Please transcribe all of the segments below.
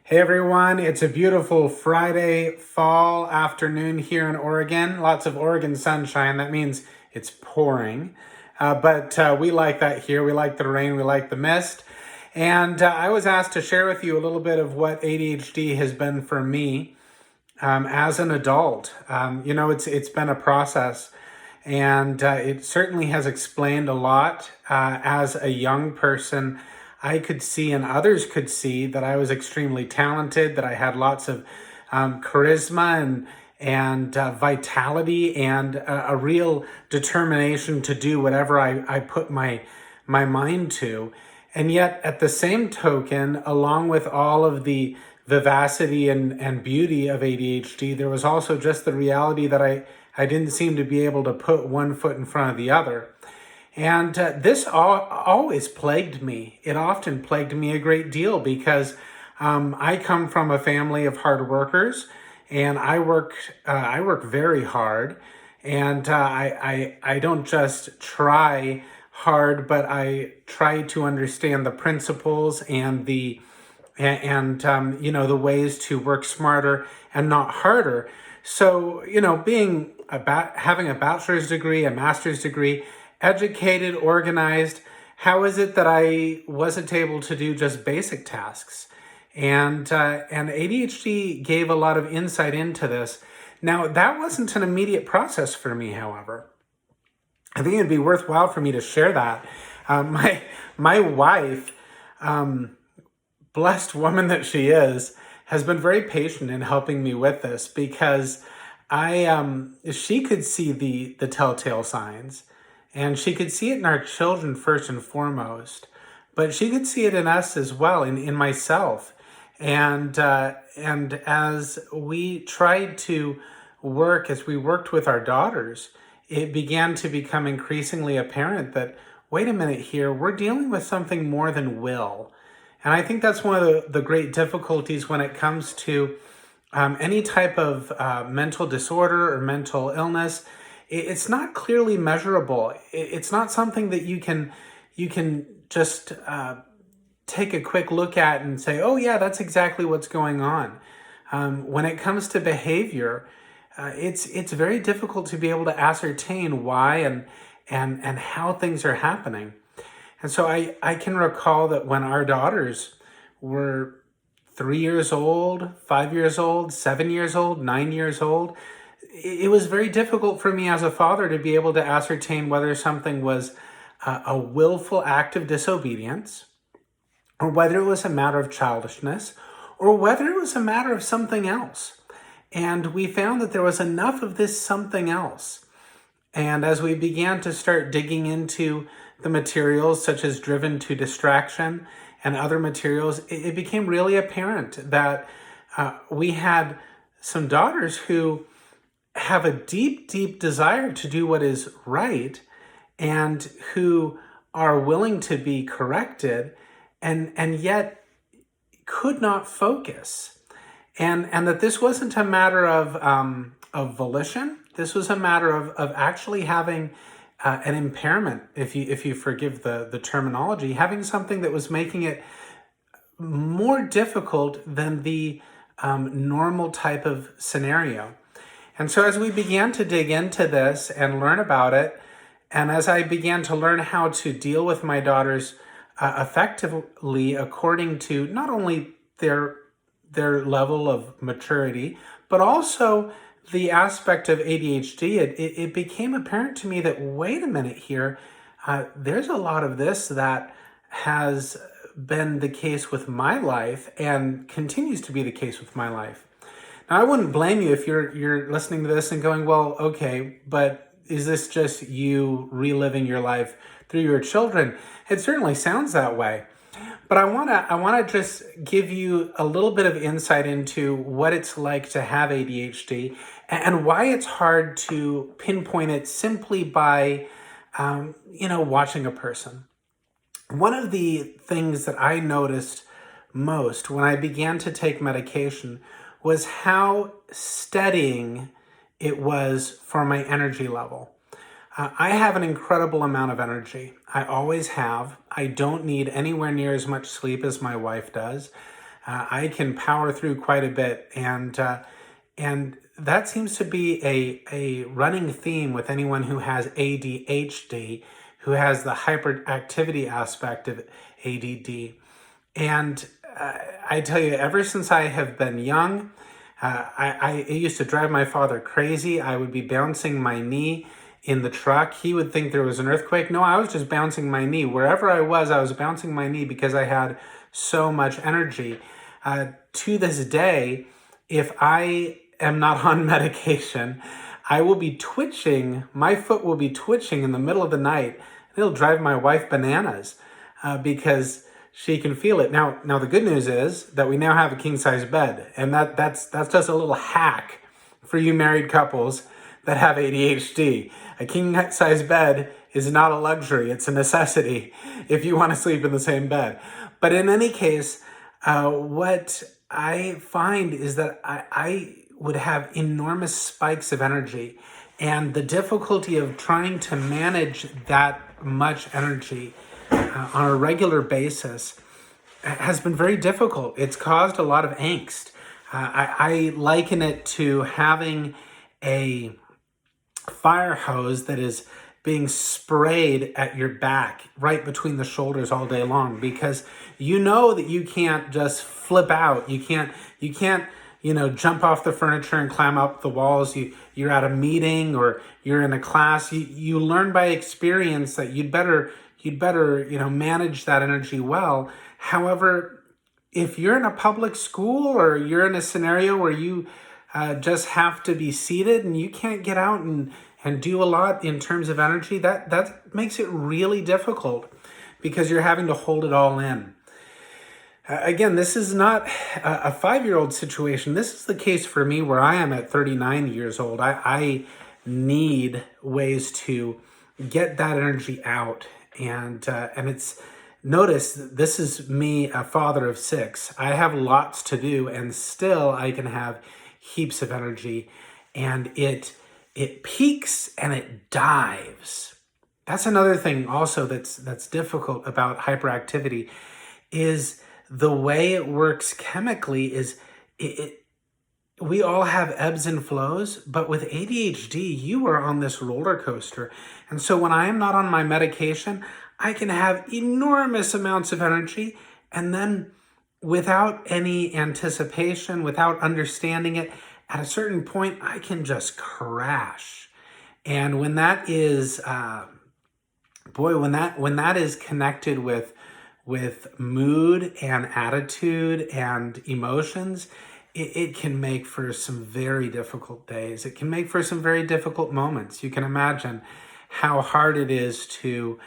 Hey everyone, it's a beautiful Friday fall afternoon here in Oregon. Lots of Oregon sunshine. That means it's pouring. But we like that here. We like the rain, we like the mist. And I was asked to share with you a little bit of what ADHD has been for me as an adult. It's been a process. And it certainly has explained a lot. As a young person, I could see and others could see that I was extremely talented, that I had lots of charisma and vitality and a real determination to do whatever I put my mind to. And yet, at the same token, along with all of the vivacity and beauty of ADHD, there was also just the reality that I didn't seem to be able to put one foot in front of the other. And this always plagued me. It often plagued me a great deal because I come from a family of hard workers, and I work very hard, and I don't just try hard, but I try to understand the principles and the ways to work smarter and not harder. So, being having a bachelor's degree, a master's degree, educated, organized, how is it that I wasn't able to do just basic tasks? And ADHD gave a lot of insight into this. Now, that wasn't an immediate process for me, however. I think it'd be worthwhile for me to share that. My wife, blessed woman that she is, has been very patient in helping me with this because she could see the telltale signs, and she could see it in our children first and foremost, but she could see it in us as well, in myself. And as we tried to as we worked with our daughters, it began to become increasingly apparent that, wait a minute here, we're dealing with something more than will. And I think that's one of the great difficulties when it comes to any type of mental disorder or mental illness. It's not clearly measurable. It's not something that you can just take a quick look at and say, oh yeah, that's exactly what's going on. When it comes to behavior, it's very difficult to be able to ascertain why and how things are happening. And so I can recall that when our daughters were 3 years old, 5 years old, 7 years old, 9 years old, it was very difficult for me as a father to be able to ascertain whether something was a willful act of disobedience, or whether it was a matter of childishness, or whether it was a matter of something else. And we found that there was enough of this something else. And as we began to start digging into the materials such as Driven to Distraction and other materials, it became really apparent that we had some daughters who have a deep, deep desire to do what is right and who are willing to be corrected and yet could not focus. And that this wasn't a matter of volition. This was a matter of actually having an impairment, if you forgive the terminology, having something that was making it more difficult than the normal type of scenario. And so as we began to dig into this and learn about it, and as I began to learn how to deal with my daughters effectively according to not only their level of maturity, but also the aspect of ADHD, it became apparent to me that, wait a minute here, there's a lot of this that has been the case with my life and continues to be the case with my life. Now, I wouldn't blame you if you're listening to this and going, well, okay, but is this just you reliving your life through your children? It certainly sounds that way. But I want to just give you a little bit of insight into what it's like to have ADHD and why it's hard to pinpoint it simply by, watching a person. One of the things that I noticed most when I began to take medication was how steadying it was for my energy level. I have an incredible amount of energy. I always have. I don't need anywhere near as much sleep as my wife does. I can power through quite a bit, and that seems to be a running theme with anyone who has ADHD, who has the hyperactivity aspect of ADD. And I tell you, ever since I have been young, it used to drive my father crazy. I would be bouncing my knee in the truck. He would think there was an earthquake. No, I was just bouncing my knee. Wherever I was bouncing my knee because I had so much energy. To this day, if I am not on medication, I will be twitching. My foot will be twitching in the middle of the night. It'll drive my wife bananas because she can feel it. Now the good news is that we now have a king size bed, and that's just a little hack for you married couples that have ADHD. A king size bed is not a luxury; it's a necessity if you want to sleep in the same bed. But in any case, what I find is that I would have enormous spikes of energy, and the difficulty of trying to manage that much energy on a regular basis has been very difficult. It's caused a lot of angst. I liken it to having a fire hose that is being sprayed at your back right between the shoulders all day long, because you know that you can't just flip out. You can't jump off the furniture and climb up the walls. You're at a meeting or you're in a class. You learn by experience that you'd better manage that energy well. However, if you're in a public school or you're in a scenario where you just have to be seated and you can't get out and do a lot in terms of energy, that makes it really difficult because you're having to hold it all in. Again, this is not a 5-year-old situation. This is the case for me where I am at 39 years old. I need ways to get that energy out. And it's, notice, this is me, a father of 6. I have lots to do, and still I can have heaps of energy. And it peaks and it dives. That's another thing also that's difficult about hyperactivity, is the way it works chemically. Is we all have ebbs and flows, but with ADHD, you are on this roller coaster. And so when I am not on my medication, I can have enormous amounts of energy, and then without any anticipation, without understanding it, at a certain point, I can just crash. And when that is, when that is connected with mood and attitude and emotions, it can make for some very difficult days. It can make for some very difficult moments. You can imagine how hard it is to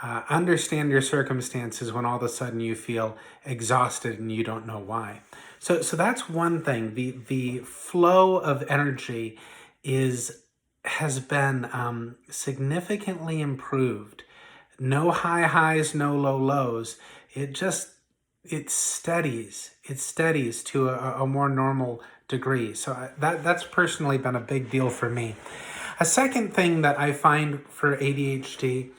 understand your circumstances when all of a sudden you feel exhausted and you don't know why. So that's one thing. The flow of energy has been significantly improved. No high highs, no low lows. It steadies to a more normal degree. So that's personally been a big deal for me. A second thing that I find for ADHD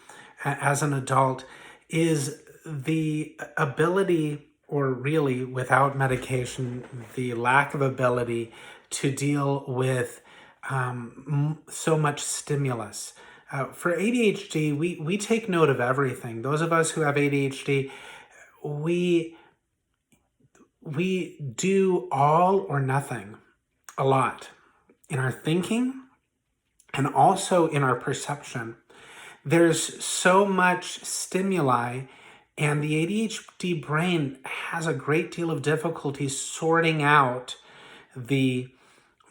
as an adult is the ability, or really without medication, the lack of ability to deal with so much stimulus. For ADHD, we take note of everything. Those of us who have ADHD, we do all or nothing a lot in our thinking and also in our perception. There's so much stimuli, and the ADHD brain has a great deal of difficulty sorting out the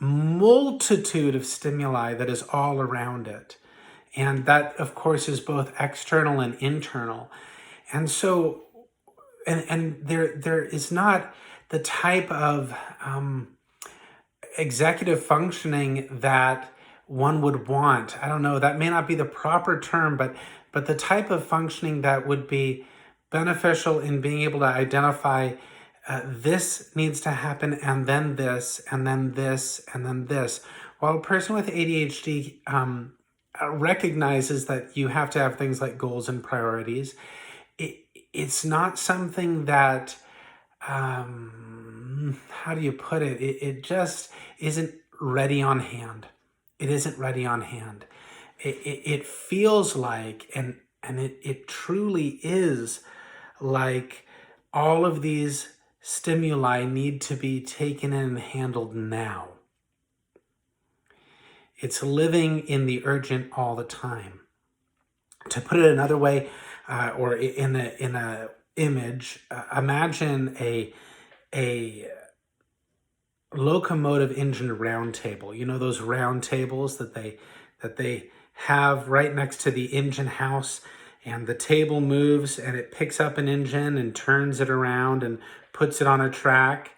multitude of stimuli that is all around it. And that, of course, is both external and internal. And so, and there is not the type of executive functioning that one would want. I don't know, that may not be the proper term, but the type of functioning that would be beneficial in being able to identify this needs to happen, and then this, and then this, and then this. While a person with ADHD recognizes that you have to have things like goals and priorities, it's not something that how do you put it? It just isn't ready on hand. It isn't ready on hand. It feels like, and it truly is like, all of these stimuli need to be taken in and handled now. It's living in the urgent all the time. To put it another way, or in a image, imagine a locomotive engine round table. You know those round tables that they have right next to the engine house, and the table moves and it picks up an engine and turns it around and puts it on a track,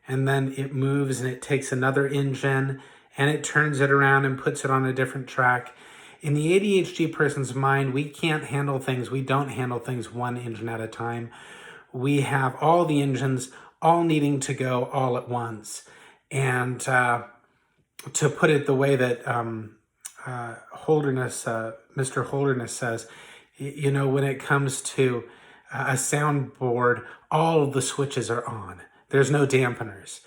and then it moves and it takes another engine and it turns it around and puts it on a different track. In the ADHD person's mind, we can't handle things. We don't handle things one engine at a time. We have all the engines all needing to go all at once. And to put it the way that Mr. Holderness says, you know, when it comes to a soundboard, all of the switches are on. There's no dampeners.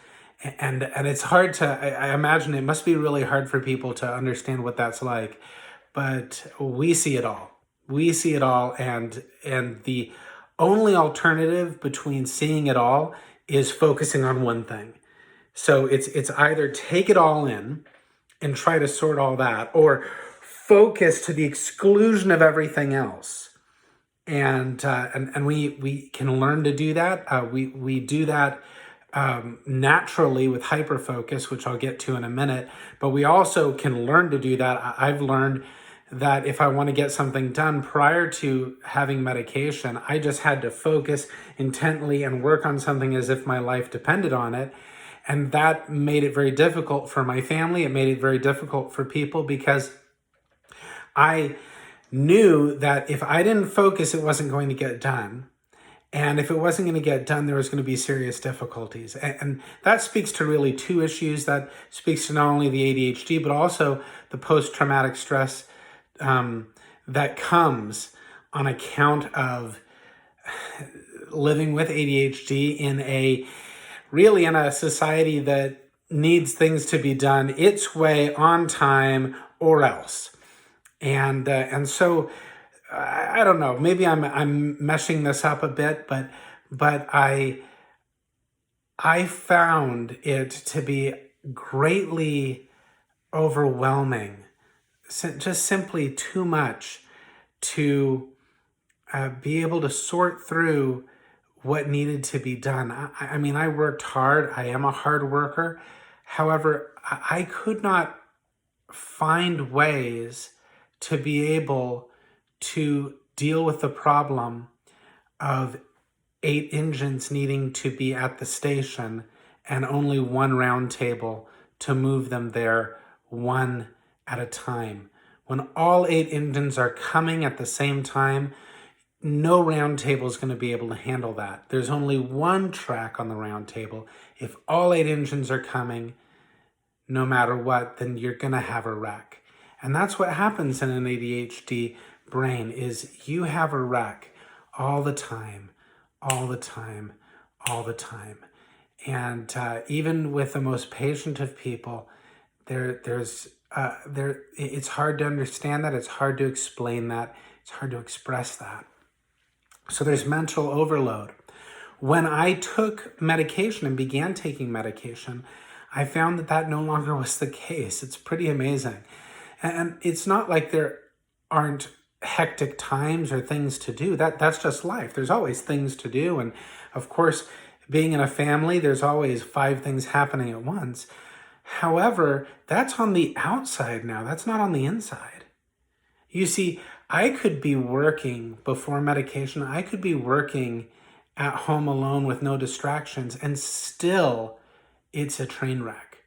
And it's hard to, I imagine it must be really hard for people to understand what that's like. But we see it all. We see it all, and the only alternative between seeing it all is focusing on one thing. So it's either take it all in and try to sort all that, or focus to the exclusion of everything else. And we can learn to do that. We do that naturally with hyperfocus, which I'll get to in a minute. But we also can learn to do that. I've learned that if I want to get something done prior to having medication, I just had to focus intently and work on something as if my life depended on it. And that made it very difficult for my family. It made it very difficult for people, because I knew that if I didn't focus, it wasn't going to get done. And if it wasn't going to get done, there was going to be serious difficulties. And that speaks to really two issues. That speaks to not only the ADHD, but also the post-traumatic stress that comes on account of living with ADHD in a society that needs things to be done its way, on time, or else. And so I don't know, maybe I'm meshing this up a bit, but I found it to be greatly overwhelming, just simply too much to be able to sort through what needed to be done. I mean, I worked hard. I am a hard worker. However, I could not find ways to be able to deal with the problem of 8 engines needing to be at the station and only one round table to move them there one at a time. When all 8 engines are coming at the same time, no round table is going to be able to handle that. There's only one track on the round table. If all 8 engines are coming, no matter what, then you're going to have a wreck. And that's what happens in an ADHD brain, is you have a wreck all the time, all the time, all the time. And even with the most patient of people, it's hard to understand that. It's hard to explain that. It's hard to express that. So there's mental overload. When I took medication and began taking medication, I found that no longer was the case. It's pretty amazing. And it's not like there aren't hectic times or things to do. That's just life. There's always things to do. And of course, being in a family, there's always 5 things happening at once. However, that's on the outside now. That's not on the inside. You see, I could be working before medication. I could be working at home alone with no distractions, and still it's a train wreck,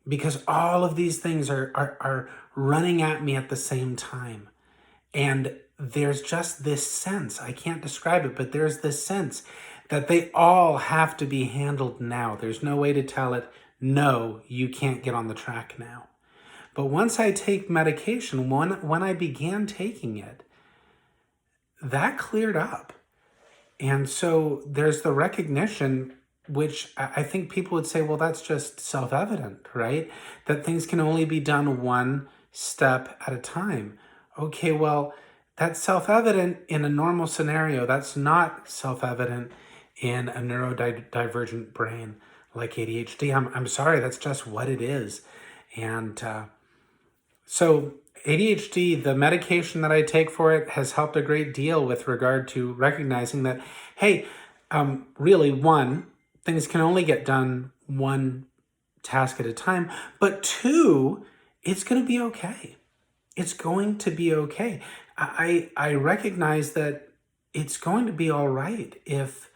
because all of these things are running at me at the same time. And there's just this sense, I can't describe it, but there's this sense that they all have to be handled now. There's no way to tell it, no, you can't get on the track now. But once I take medication, when I began taking it, that cleared up. And so there's the recognition which I think people would say, well, that's just self-evident, right? That things can only be done one step at a time. Okay, well, that's self-evident in a normal scenario. That's not self-evident in a neurodivergent brain like ADHD. I'm sorry, that's just what it is. And so ADHD, the medication that I take for it has helped a great deal with regard to recognizing that, hey, really, one, things can only get done one task at a time, but two, it's going to be okay. It's going to be okay. I recognize that it's going to be all right if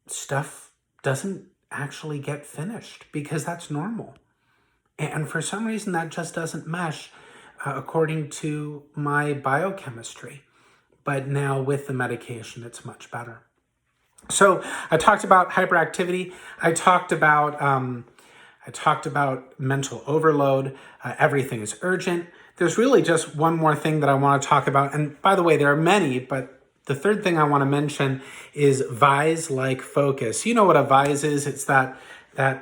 stuff doesn't actually get finished, because that's normal. And for some reason, that just doesn't mesh according to my biochemistry. But now with the medication, it's much better. So I talked about hyperactivity. I talked about mental overload. Everything is urgent. There's really just one more thing that I want to talk about. And by the way, there are many, but the third thing I want to mention is vise-like focus. You know what a vise is? It's that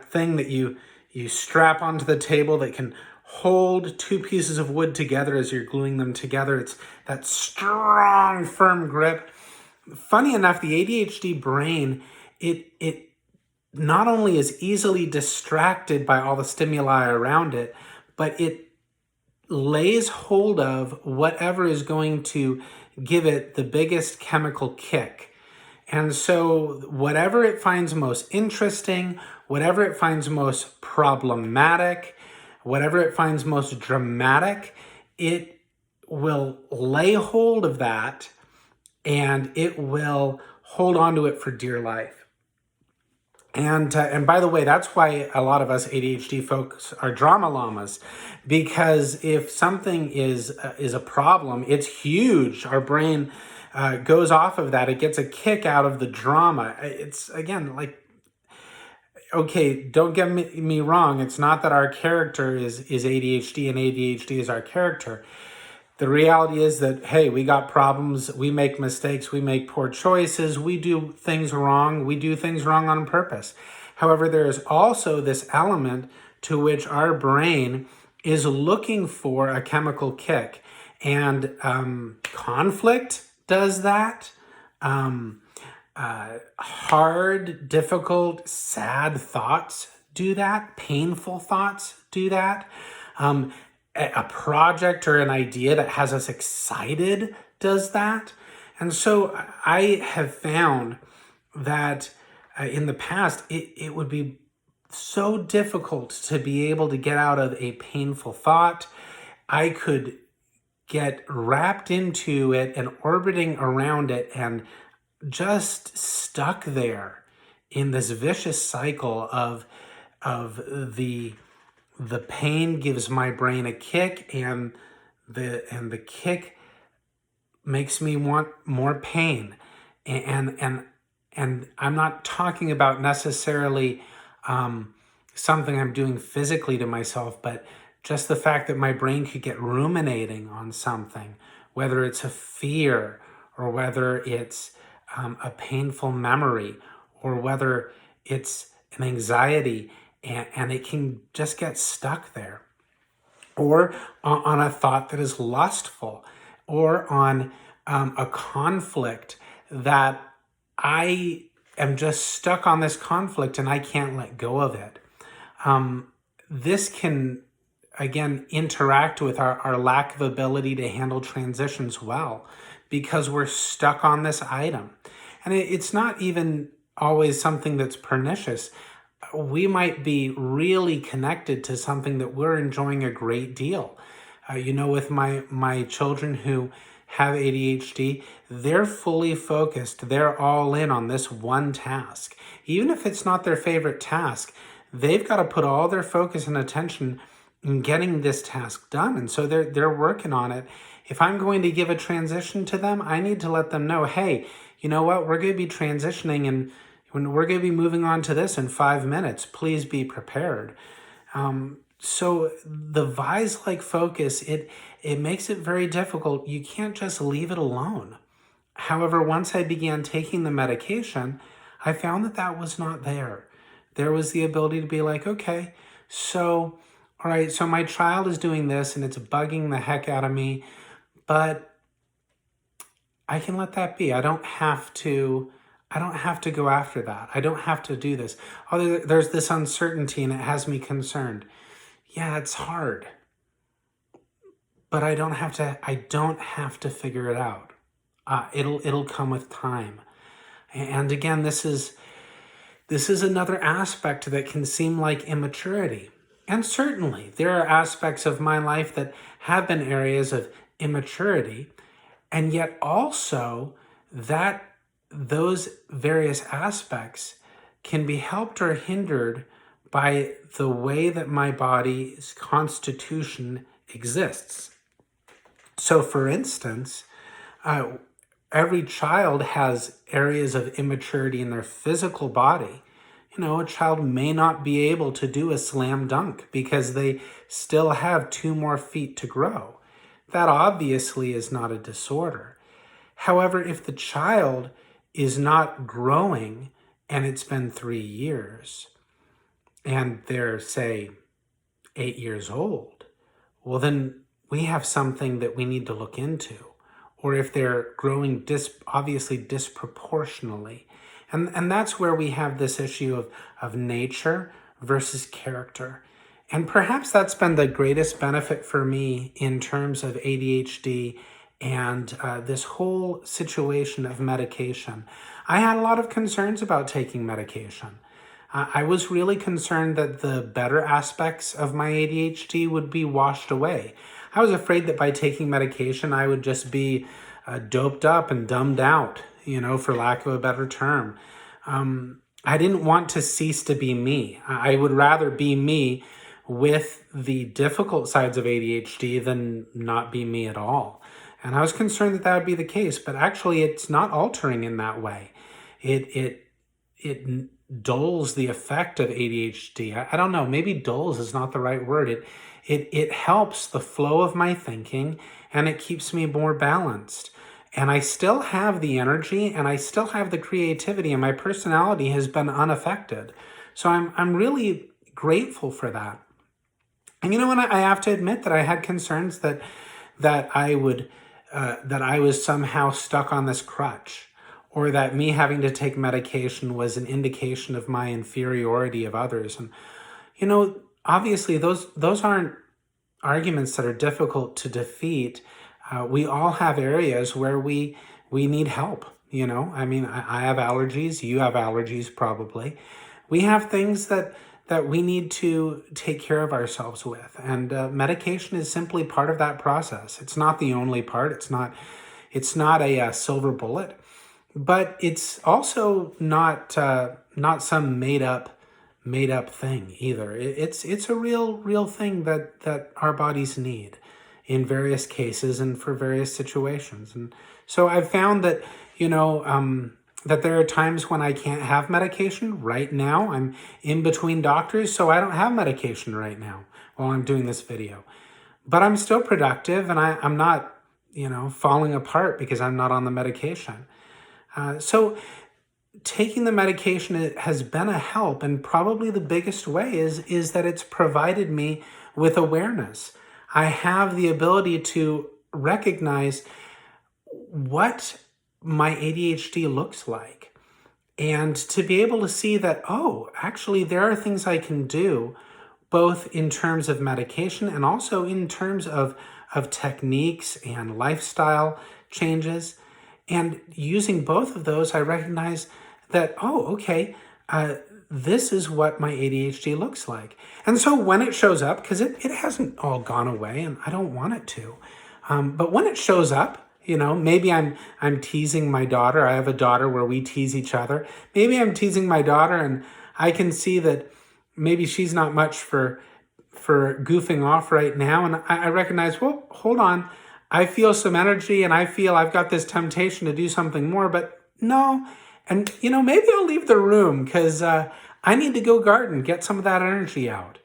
thing that you strap onto the table that can hold two pieces of wood together as you're gluing them together. It's that strong, firm grip. Funny enough, the ADHD brain, it not only is easily distracted by all the stimuli around it, but it lays hold of whatever is going to give it the biggest chemical kick. And so whatever it finds most interesting, whatever it finds most problematic, whatever it finds most dramatic, it will lay hold of that and it will hold on to it for dear life. And by the way, that's why a lot of us ADHD folks are drama llamas, because if something is a problem, it's huge. Our brain goes off of that. It gets a kick out of the drama. It's, again, like, okay, don't get me wrong. It's not that our character is ADHD and ADHD is our character. The reality is that, hey, we got problems, we make mistakes, we make poor choices, we do things wrong on purpose. However, there is also this element to which our brain is looking for a chemical kick. And conflict does that. Hard, difficult, sad thoughts do that. Painful thoughts do that. A project or an idea that has us excited does that. And so I have found that in the past, it would be so difficult to be able to get out of a painful thought. I could get wrapped into it and orbiting around it and just stuck there in this vicious cycle of the pain gives my brain a kick, and the kick makes me want more pain. And I'm not talking about necessarily something I'm doing physically to myself, but just the fact that my brain could get ruminating on something, whether it's a fear or whether it's a painful memory or whether it's an anxiety, and it can just get stuck there. Or on a thought that is lustful, or on a conflict that I am just stuck on this conflict and I can't let go of it. This can, again, interact with our lack of ability to handle transitions well, because we're stuck on this item. And it's not even always something that's pernicious. We might be really connected to something that we're enjoying a great deal. With my children who have ADHD, they're fully focused. They're all in on this one task. Even if it's not their favorite task, they've got to put all their focus and attention in getting this task done. And so they're working on it. If I'm going to give a transition to them, I need to let them know, hey, you know what? We're going to be transitioning, and when we're going to be moving on to this in 5 minutes, please be prepared. So the vise-like focus, it makes it very difficult. You can't just leave it alone. However, once I began taking the medication, I found that that was not there. There was the ability to be like, okay, so, all right, so my child is doing this and it's bugging the heck out of me, but I can let that be. I don't have to go after that. I don't have to do this. Oh, there's this uncertainty and it has me concerned. Yeah, it's hard, but I don't have to figure it out. It'll come with time. And again, this is another aspect that can seem like immaturity. And certainly, there are aspects of my life that have been areas of immaturity, and yet also that those various aspects can be helped or hindered by the way that my body's constitution exists. So, for instance, every child has areas of immaturity in their physical body. You know, a child may not be able to do a slam dunk because they still have 2 more feet to grow. That obviously is not a disorder. However, if the child is not growing and it's been 3 years and they're, say, 8 years old, well, then we have something that we need to look into. Or if they're growing obviously disproportionately. And that's where we have this issue of nature versus character. And perhaps that's been the greatest benefit for me in terms of ADHD and this whole situation of medication. I had a lot of concerns about taking medication. I was really concerned that the better aspects of my ADHD would be washed away. I was afraid that by taking medication, I would just be doped up and dumbed out, for lack of a better term. I didn't want to cease to be me. I would rather be me with the difficult sides of ADHD than not be me at all. And I was concerned that that would be the case, but actually it's not altering in that way. It dulls the effect of ADHD. I don't know, maybe dulls is not the right word. It helps the flow of my thinking and it keeps me more balanced. And I still have the energy and I still have the creativity and my personality has been unaffected. So I'm really grateful for that. And when I have to admit that I had concerns that I was somehow stuck on this crutch, or that me having to take medication was an indication of my inferiority of others. And obviously those aren't arguments that are difficult to defeat. We all have areas where we need help. I mean, I have allergies. You have allergies, probably. We have things that we need to take care of ourselves with. And medication is simply part of that process. It's not the only part. It's not a silver bullet, but it's also not some made up thing either. It's a real thing that our bodies need in various cases and for various situations. And so I've found that, that there are times when I can't have medication. Right now, I'm in between doctors, so I don't have medication right now while I'm doing this video. But I'm still productive and I'm not, falling apart because I'm not on the medication. So taking the medication has been a help, and probably the biggest way is that it's provided me with awareness. I have the ability to recognize what my ADHD looks like, and to be able to see that, actually there are things I can do, both in terms of medication and also in terms of techniques and lifestyle changes. And using both of those, I recognize that, this is what my ADHD looks like. And so when it shows up, because it hasn't all gone away and I don't want it to, but when it shows up, maybe I'm teasing my daughter. I have a daughter where we tease each other. Maybe I'm teasing my daughter and I can see that maybe she's not much for goofing off right now. And I recognize, well, hold on. I feel some energy and I feel I've got this temptation to do something more, but no. And, maybe I'll leave the room because I need to go garden, get some of that energy out.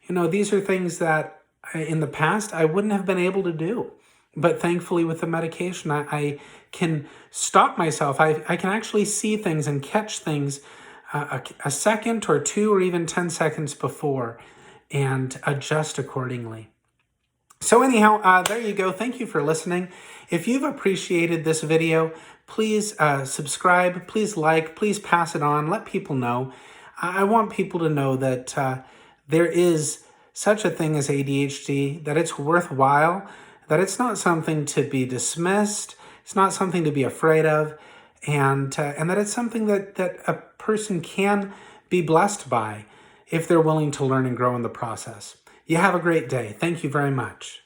These are things that in the past I wouldn't have been able to do. But thankfully with the medication, I can stop myself. I can actually see things and catch things a second or two or even 10 seconds before and adjust accordingly. So anyhow, there you go. Thank you for listening. If you've appreciated this video, please subscribe, please like, please pass it on, let people know. I want people to know that there is such a thing as ADHD, that it's worthwhile, that it's not something to be dismissed, it's not something to be afraid of, and that it's something that a person can be blessed by if they're willing to learn and grow in the process. You have a great day. Thank you very much.